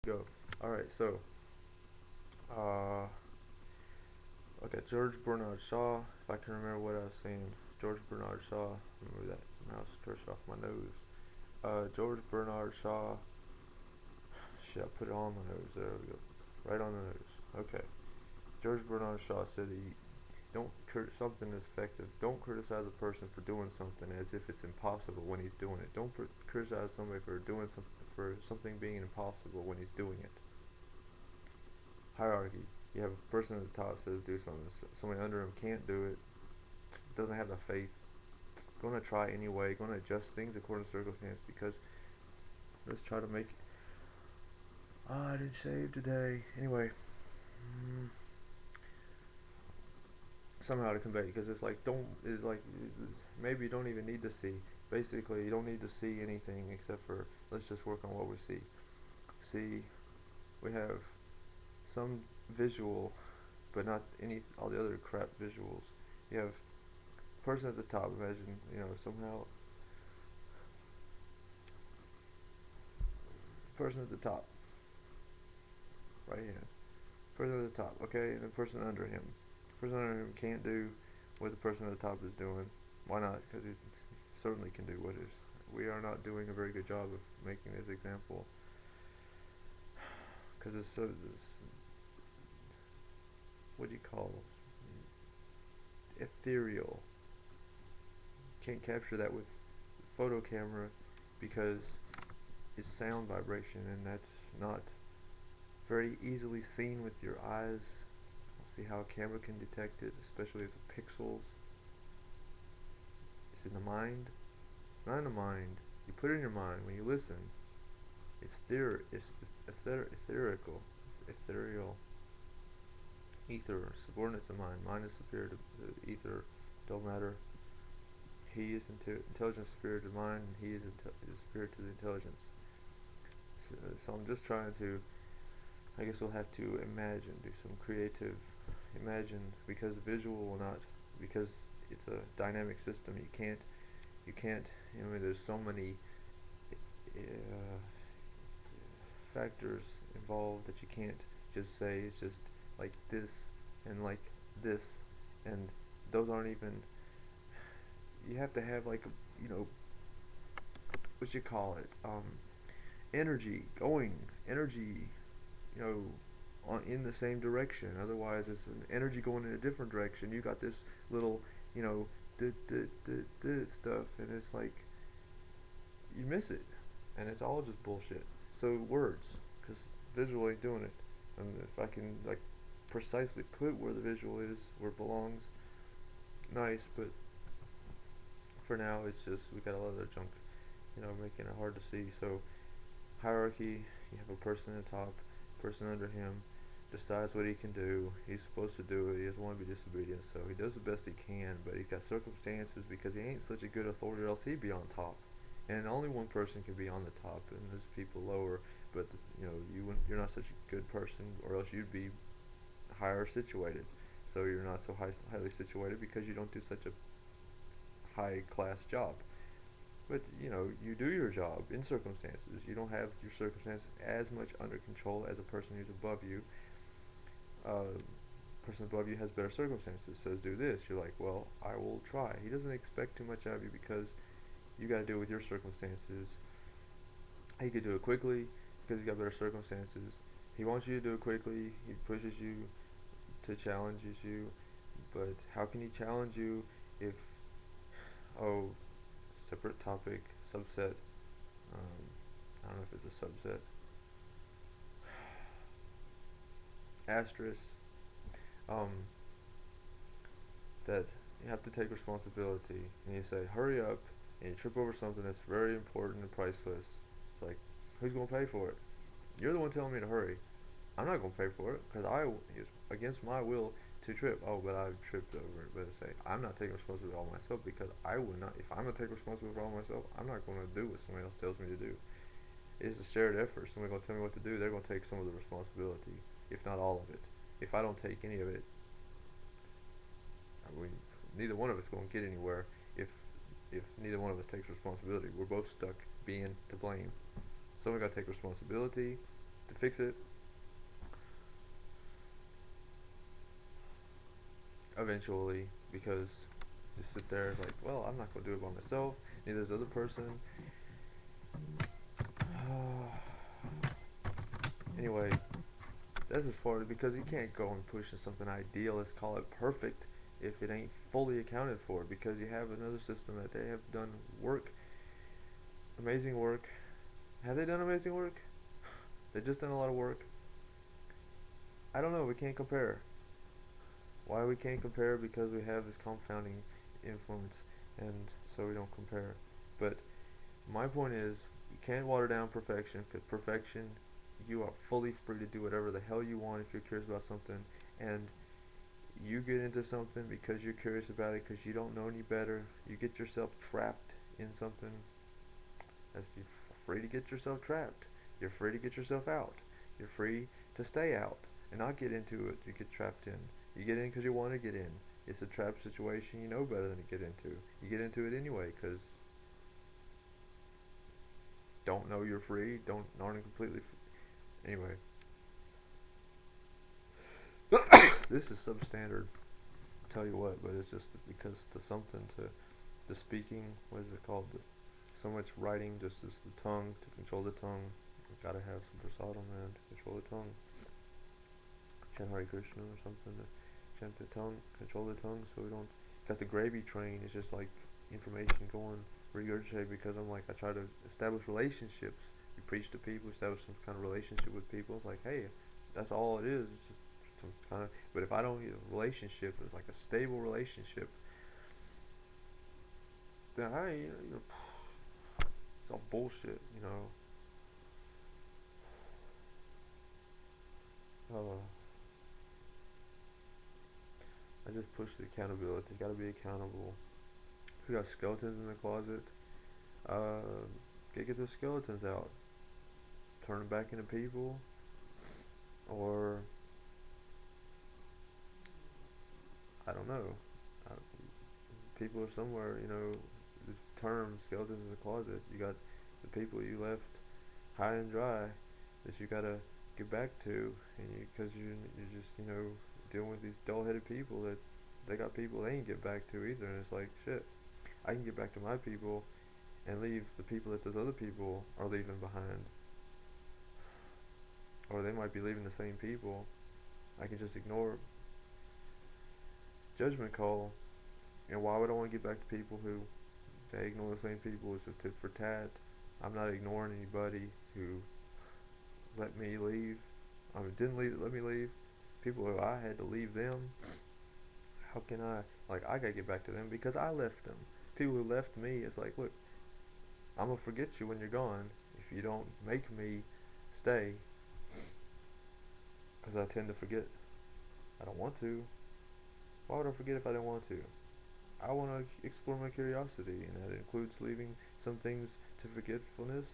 Go. Alright, so, uh, okay, George Bernard Shaw, if I can remember what I was saying. George Bernard Shaw, remember that mouse cursed off my nose. George Bernard Shaw, shit, I put it on my nose, there we go. Right on the nose. Okay. George Bernard Shaw said don't something is effective. Don't criticize a person for doing something as if it's impossible when he's doing it. Don't criticize somebody for doing something being impossible when he's doing it. Hierarchy. You have a person at the top says do something. Somebody under him can't do it. Doesn't have the faith. Going to try anyway. Going to adjust things according to circumstance because let's try to make. I didn't shave today. Anyway, somehow to convey because it's like maybe you don't even need to see. Basically, you don't need to see anything except for let's just work on what we see. See, we have some visual, but not all the other crap visuals. You have person at the top. Imagine somehow person at the top, right hand. Person at the top, okay, and the person under him. The person under him can't do what the person at the top is doing. Why not? Because he certainly can do what is. We are not doing a very good job of making this example because it's so what do you call ethereal. Can't capture that with photo camera because it's sound vibration and that's not very easily seen with your eyes. See how a camera can detect it, especially if the pixels. It's in the mind. It's not in the mind. You put it in your mind when you listen. It's etherical, ethereal. Ether, subordinate to mind. Mind is superior to ether. Don't matter. He is intelligence superior to mind, and he is superior to the intelligence. So I'm just trying to. I guess we'll have to imagine, do some creative imagine because visual will not because it's a dynamic system. You can't. There's so many factors involved that you can't just say it's just like this and like this and those aren't even. You have to have like what you call it energy going energy you know in the same direction. Otherwise it's an energy going in a different direction. You got this little you know stuff and it's like you miss it and it's all just bullshit. So words, because visual ain't doing it. And if I can like precisely put where the visual is where it belongs, nice. But for now it's just we got a lot of that junk making it hard to see. So hierarchy, you have a person at the top, person under him, decides what he can do. He's supposed to do it. He doesn't want to be disobedient, so he does the best he can. But he's got circumstances because he ain't such a good authority, or else he'd be on top. And only one person can be on the top, and there's people lower. But you're not such a good person, or else you'd be higher situated. So you're not so highly situated because you don't do such a high class job. But you do your job in circumstances. You don't have your circumstances as much under control as a person who's above you. Person above you has better circumstances. Says do this. You're like, well, I will try. He doesn't expect too much out of you because you got to deal with your circumstances. He could do it quickly because he's got better circumstances. He wants you to do it quickly. He pushes you to challenges you. But how can he challenge you if separate topic, subset. I don't know if it's a subset. Asterisk. Um, that you have to take responsibility, and you say, "Hurry up!" and you trip over something that's very important and priceless. It's like, who's gonna pay for it? You're the one telling me to hurry. I'm not gonna pay for it because it's against my will to trip. Oh, but I've tripped over it. But say I'm not taking responsibility for all myself because I would not. If I'm gonna take responsibility for all myself, I'm not gonna do what somebody else tells me to do. It's a shared effort. Somebody's gonna tell me what to do. They're gonna take some of the responsibility, if not all of it. If I don't take any of it, I mean, neither one of us gonna get anywhere. If if neither one of us takes responsibility, we're both stuck being to blame. Someone gotta take responsibility. to fix it eventually, because you sit there like, well, I'm not gonna do it by myself. Neither is the other person. Anyway, that's as far as, because you can't go and push something ideal, let's call it perfect, if it ain't fully accounted for, because you have another system that they have done work, amazing work. Have they done amazing work? They've just done a lot of work. I don't know, we can't compare. Why we can't compare? Because we have this confounding influence, and so we don't compare. But my point is, you can't water down perfection, because perfection, you are fully free to do whatever the hell you want if you're curious about something, and you get into something because you're curious about it, because you don't know any better. You get yourself trapped in something. You're free to get yourself trapped. You're free to get yourself out. You're free to stay out and not get into it. You get trapped in. You get in because you want to get in. It's a trap situation you know better than to get into. You get into it anyway because don't know you're free. Aren't completely free. Anyway, this is substandard. Tell you what, but it's just because to something to the speaking. What is it called? So much writing, just as the tongue, to control the tongue. You gotta have some prasadam, man, to control the tongue. Chant Hare Krishna or something to chant the tongue, control the tongue, so we don't. Got the gravy train. It's just like information going regurgitate, because I'm like, I try to establish relationships. You preach to people, establish some kind of relationship with people. It's like, hey, that's all it is. It's just some kind of. But if I don't get a relationship, it's like a stable relationship, then it's all bullshit, you know. Uh, I just push the accountability. Gotta be accountable. If we got skeletons in the closet, get those skeletons out. Turn them back into people, or I don't know. Uh, People are somewhere, you know. This term, skeletons in the closet. You got the people you left high and dry that you gotta get back to, and because you're just, you know, dealing with these dull-headed people that they got people they ain't get back to either, and it's like, shit, I can get back to my people and leave the people that those other people are leaving behind, or they might be leaving the same people. I can just ignore judgment call. And why would I want to get back to people who they ignore the same people? It's just tit for tat. I'm not ignoring anybody who let me leave. I mean, didn't let me leave. People who I had to leave them. How can I? Like, I gotta get back to them because I left them. People who left me, it's like, look, I'm gonna forget you when you're gone if you don't make me stay. Because I tend to forget. I don't want to. Why would I forget if I didn't want to? I want to explore my curiosity, and that includes leaving some things to forgetfulness.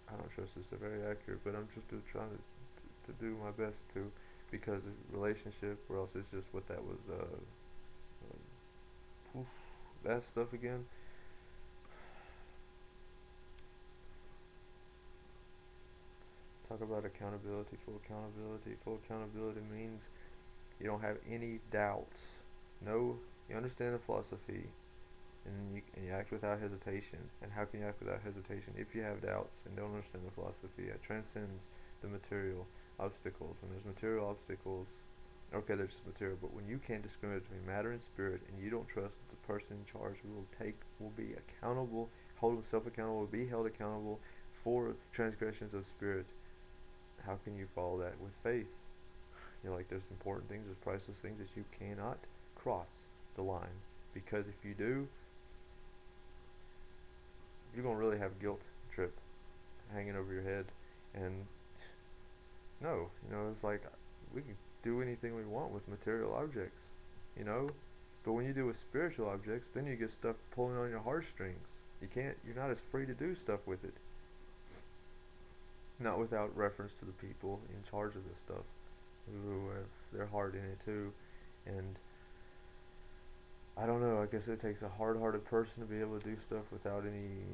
I don't trust this is very accurate, but I'm just trying to do my best to, because of relationship, or else it's just what that was, that stuff again. Talk about accountability. Full accountability. Full accountability means you don't have any doubts. No, you understand the philosophy, and you act without hesitation. And how can you act without hesitation if you have doubts and don't understand the philosophy? It transcends the material obstacles. When there's material obstacles, okay, there's just material. But when you can't discriminate between matter and spirit, and you don't trust that the person in charge will be accountable, hold himself accountable, will be held accountable for transgressions of spirit, how can you follow that with faith? You know, like, there's important things, there's priceless things that you cannot cross the line, because if you do, you're gonna really have guilt trip hanging over your head. And no, you know, it's like, we can do anything we want with material objects, you know, but when you do with spiritual objects, then you get stuff pulling on your heartstrings. You're not as free to do stuff with it. Not without reference to the people in charge of this stuff, who have their heart in it too. And I don't know, I guess it takes a hard-hearted person to be able to do stuff without any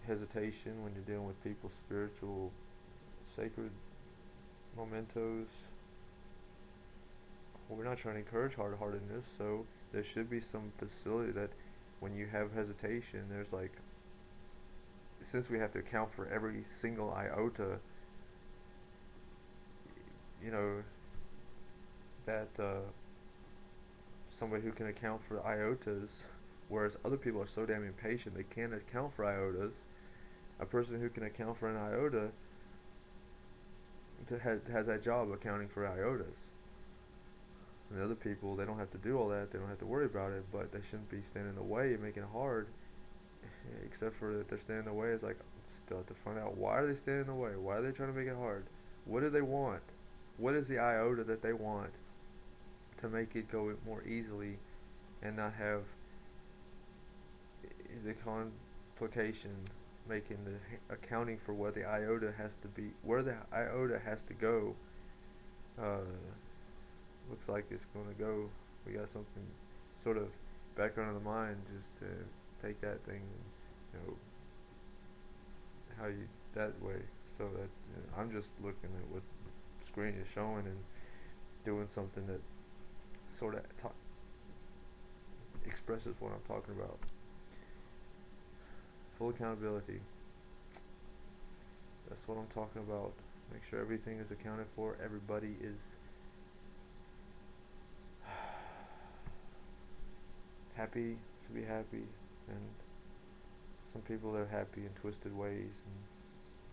hesitation when you're dealing with people's spiritual, sacred mementos. Well, we're not trying to encourage hard-heartedness, so there should be some facility that when you have hesitation, there's like, since we have to account for every single iota, you know, that somebody who can account for iotas, whereas other people are so damn impatient they can't account for iotas. A person who can account for an iota has that job accounting for iotas. And the other people, they don't have to do all that. They don't have to worry about it, but they shouldn't be standing in the way and making it hard. Except for that they're standing in the way. It's like, still have to find out why are they standing in the way? Why are they trying to make it hard? What do they want? What is the iota that they want to make it go more easily and not have the complication making the accounting for where the iota has to be, where the iota has to go. Uh, Looks like it's going to go. We got something sort of background of the mind just to take that thing, you know, how you that way. So that I'm just looking at what the screen is showing and doing something that sort of expresses what I'm talking about. Full accountability. That's what I'm talking about. Make sure everything is accounted for. Everybody is happy to be happy, and some people are happy in twisted ways, and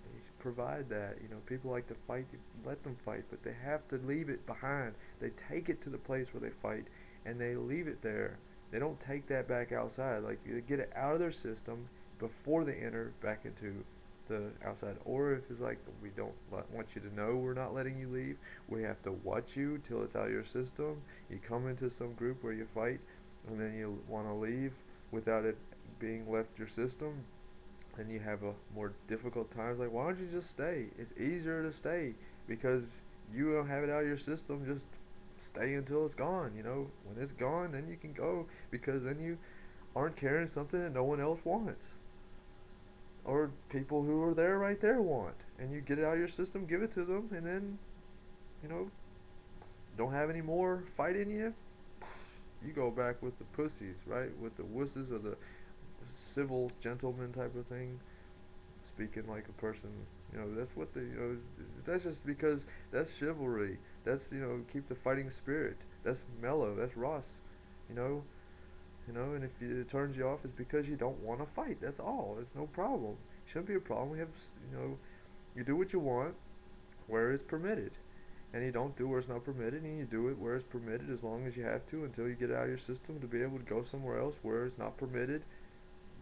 they provide that. You know, people like to fight, let them fight, but they have to leave it behind. They take it to the place where they fight, and they leave it there. They don't take that back outside. Like, they get it out of their system before they enter back into the outside. Or if it's like, we don't want you to know we're not letting you leave, we have to watch you till it's out of your system. You come into some group where you fight, and then you want to leave without it being left your system, and you have a more difficult time. Like, why don't you just stay? It's easier to stay because you don't have it out of your system. Just stay until it's gone. You know, when it's gone, then you can go, because then you aren't carrying something that no one else wants, or people who are there right there want, and you get it out of your system, give it to them, and then, you know, don't have any more fight in you. You go back with the pussies, right? With the wusses, or the civil gentleman type of thing. Speaking like a person, you know, that's what the, you know, that's just because that's chivalry. That's, you know, keep the fighting spirit. That's mellow. That's Ross, you know. And if it turns you off, it's because you don't want to fight. That's all. It's no problem. Shouldn't be a problem. We have, you know, you do what you want where it's permitted, and you don't do where it's not permitted, and you do it where it's permitted as long as you have to, until you get it out of your system to be able to go somewhere else where it's not permitted.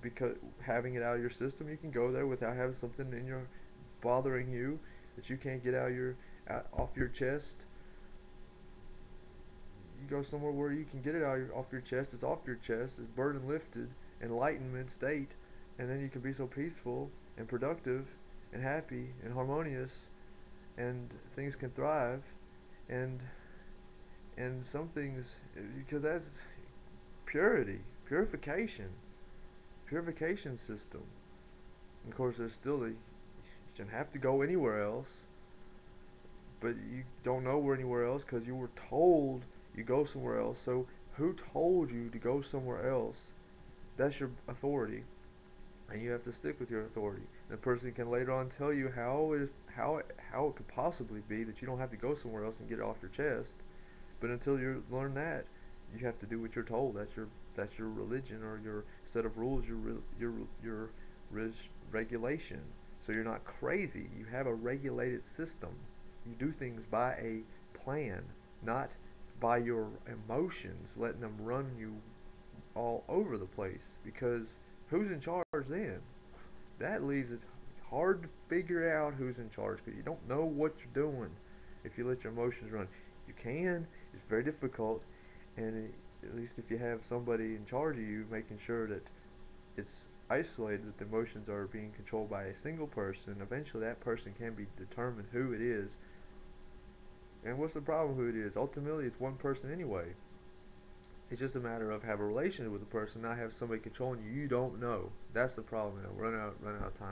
Because having it out of your system, you can go there without having something in your bothering you that you can't get off your chest. You go somewhere where you can get it off your chest. It's off your chest. It's burden lifted, enlightenment state, and then you can be so peaceful and productive and happy and harmonious, and things can thrive, and some things, because that's purity, purification system. And of course, there's still you shouldn't have to go anywhere else, but you don't know where anywhere else because you were told you go somewhere else. So who told you to go somewhere else? That's your authority, and you have to stick with your authority. The person can later on tell you how it could possibly be that you don't have to go somewhere else and get it off your chest. But until you learn that, you have to do what you're told. That's your religion, or your set of rules, your regulation. So you're not crazy. You have a regulated system. You do things by a plan, not by your emotions, letting them run you all over the place. Because who's in charge then? That leaves it hard to figure out who's in charge, because you don't know what you're doing if you let your emotions run. You can. It's very difficult, and at least if you have somebody in charge of you, making sure that it's isolated, that the emotions are being controlled by a single person. Eventually, that person can be determined who it is. And what's the problem? Who it is? Ultimately, it's one person anyway. It's just a matter of have a relationship with the person, not have somebody controlling you you don't know. That's the problem. Running out of time.